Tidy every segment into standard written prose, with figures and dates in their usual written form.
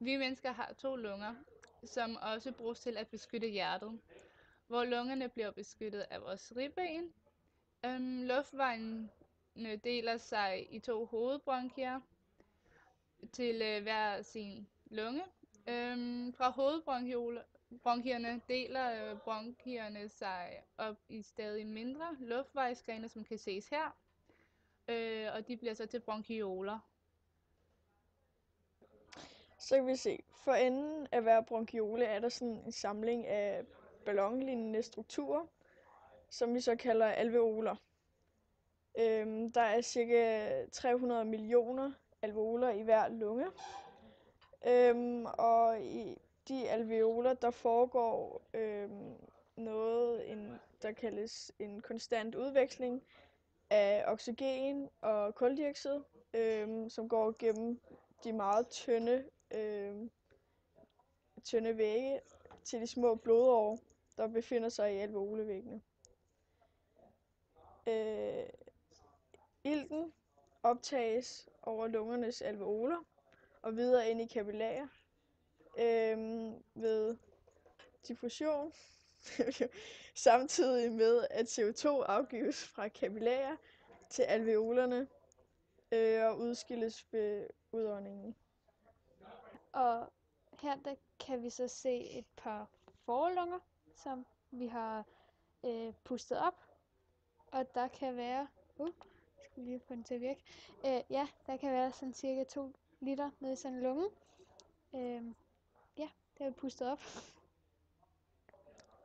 Vi mennesker har 2 lunger, som også bruges til at beskytte hjertet. Hvor lungerne bliver beskyttet af vores ribben. Luftvejene deler sig i 2 hovedbronkier til hver sin lunge. Fra hovedbronkierne deler bronkierne sig op i stadig mindre luftvejsgrene, som kan ses her, og de bliver så til bronkioler. Så kan vi se, for enden af hver bronkiole er der sådan en samling af ballonlignende strukturer, som vi så kalder alveoler. Der er cirka 300 millioner alveoler i hver lunge. Og i de alveoler, der foregår noget, der kaldes en konstant udveksling af oxygen og kuldioxid, som går gennem de meget tynde vægge til de små blodårer, der befinder sig i alveolevæggene. Ilten optages over lungernes alveoler og videre ind i kapillærer ved diffusion, samtidig med at CO2 afgives fra kapillærer til alveolerne og udskilles ved udåndingen. Og her der kan vi så se et par forlunger, som vi har pustet op. Og der kan være, skal vi lige få den til at virke. Ja, der kan være sådan cirka 2 liter nede i sådan en lunge. Ja, det har vi pustet op.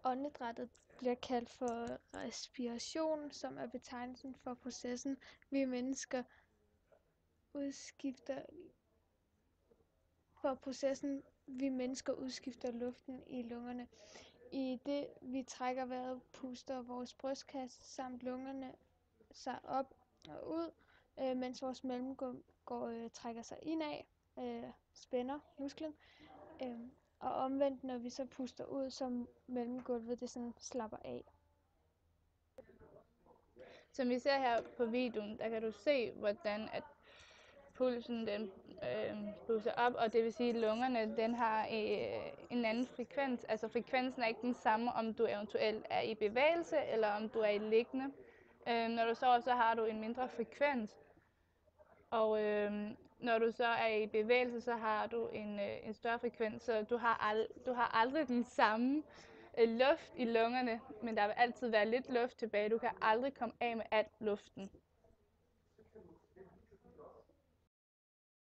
Åndedrættet bliver kaldt for respiration, som er betegnelsen for processen, vi mennesker udskifter luften i lungerne. I det vi trækker vejret, puster vores brystkasse samt lungerne sig op og ud, mens vores mellemgulv trækker sig indad, spænder musklen. Og omvendt, når vi så puster ud, så mellemgulvet det sådan slapper af. Som vi ser her på videoen, der kan du se, hvordan at pulsen den bluser op, og det vil sige, at lungerne den har en anden frekvens. Altså frekvensen er ikke den samme, om du eventuelt er i bevægelse, eller om du er i liggende. Når du sover, så har du en mindre frekvens. Og når du så er i bevægelse, så har du en større frekvens, så du har aldrig den samme luft i lungerne, men der vil altid være lidt luft tilbage. Du kan aldrig komme af med al luften.